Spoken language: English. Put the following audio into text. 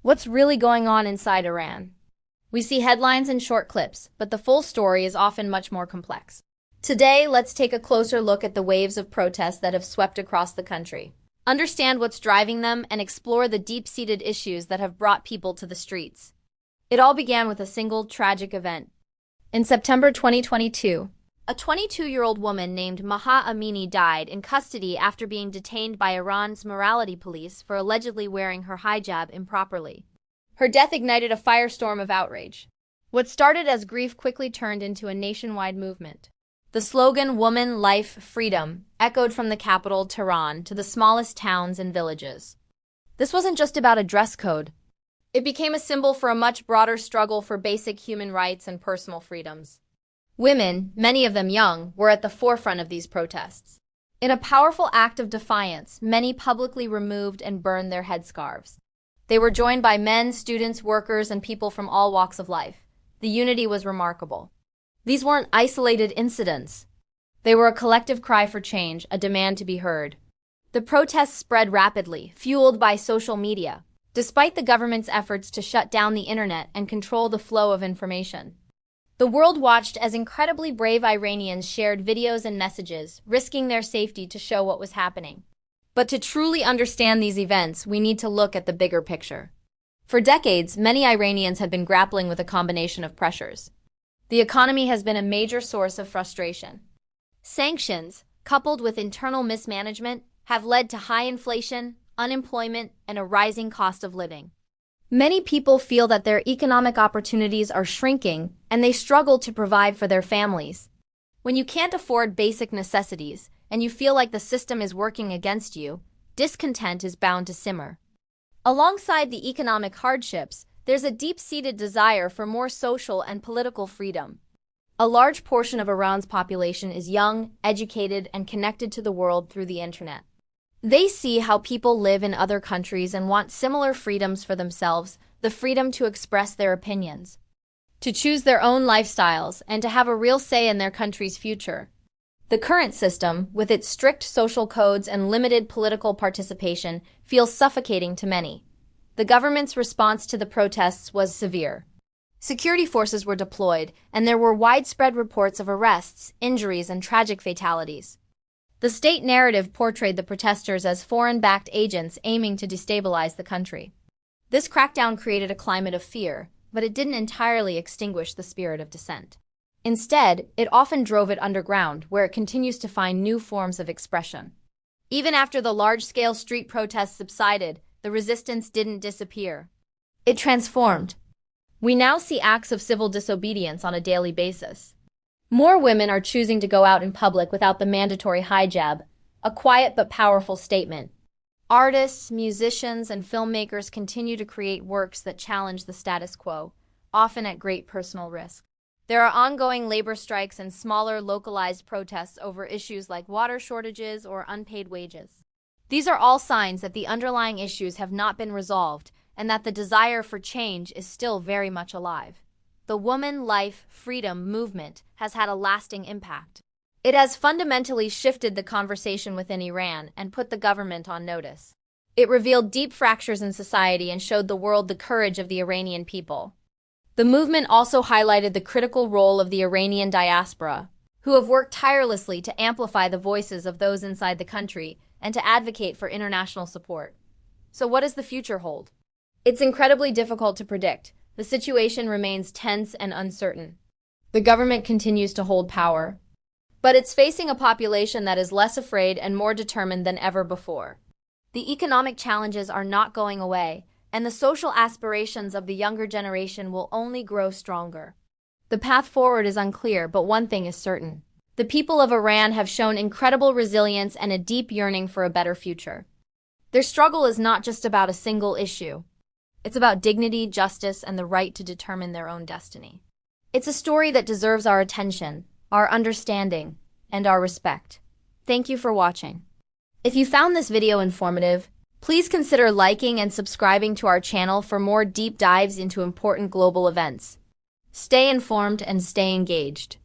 What's really going on inside Iran? We see headlines and short clips, but the full story is often much more complex. Today, let's take a closer look at the waves of protests that have swept across the country. Understand what's driving them and explore the deep-seated issues that have brought people to the streets. It all began with a single tragic event. In September 2022, a 22-year-old woman named Mahsa Amini died in custody after being detained by Iran's morality police for allegedly wearing her hijab improperly. Her death ignited a firestorm of outrage. What started as grief quickly turned into a nationwide movement. The slogan "Woman, Life, Freedom" echoed from the capital, Tehran, to the smallest towns and villages. This wasn't just about a dress code. It became a symbol for a much broader struggle for basic human rights and personal freedoms. Women, many of them young, were at the forefront of these protests. In a powerful act of defiance, many publicly removed and burned their headscarves. They were joined by men, students, workers, and people from all walks of life. The unity was remarkable. These weren't isolated incidents. They were a collective cry for change, a demand to be heard. The protests spread rapidly, fueled by social media, despite the government's efforts to shut down the internet and control the flow of information. The world watched as incredibly brave Iranians shared videos and messages, risking their safety to show what was happening. But to truly understand these events, we need to look at the bigger picture. For decades, many Iranians had been grappling with a combination of pressures. The economy has been a major source of frustration. Sanctions, coupled with internal mismanagement, have led to high inflation, unemployment, and a rising cost of living. Many people feel that their economic opportunities are shrinking, and they struggle to provide for their families. When you can't afford basic necessities, and you feel like the system is working against you, discontent is bound to simmer. Alongside the economic hardships, there's a deep-seated desire for more social and political freedom. A large portion of Iran's population is young, educated, and connected to the world through the internet. They see how people live in other countries and want similar freedoms for themselves, the freedom to express their opinions, to choose their own lifestyles, and to have a real say in their country's future. The current system, with its strict social codes and limited political participation, feels suffocating to many. The government's response to the protests was severe. Security forces were deployed, and there were widespread reports of arrests, injuries, and tragic fatalities. The state narrative portrayed the protesters as foreign-backed agents aiming to destabilize the country. This crackdown created a climate of fear, but it didn't entirely extinguish the spirit of dissent. Instead, it often drove it underground, where it continues to find new forms of expression. Even after the large-scale street protests subsided, the resistance didn't disappear. It transformed. We now see acts of civil disobedience on a daily basis. More women are choosing to go out in public without the mandatory hijab, a quiet but powerful statement. Artists, musicians, and filmmakers continue to create works that challenge the status quo, often at great personal risk. There are ongoing labor strikes and smaller, localized protests over issues like water shortages or unpaid wages. These are all signs that the underlying issues have not been resolved and that the desire for change is still very much alive. The Woman, Life, Freedom movement has had a lasting impact. It has fundamentally shifted the conversation within Iran and put the government on notice. It revealed deep fractures in society and showed the world the courage of the Iranian people. The movement also highlighted the critical role of the Iranian diaspora, who have worked tirelessly to amplify the voices of those inside the country and to advocate for international support. So what does the future hold? It's incredibly difficult to predict. The situation remains tense and uncertain. The government continues to hold power, but it's facing a population that is less afraid and more determined than ever before. The economic challenges are not going away, and the social aspirations of the younger generation will only grow stronger. The path forward is unclear, but one thing is certain. The people of Iran have shown incredible resilience and a deep yearning for a better future. Their struggle is not just about a single issue. It's about dignity, justice, and the right to determine their own destiny. It's a story that deserves our attention, our understanding, and our respect. Thank you for watching. If you found this video informative, please consider liking and subscribing to our channel for more deep dives into important global events. Stay informed and stay engaged.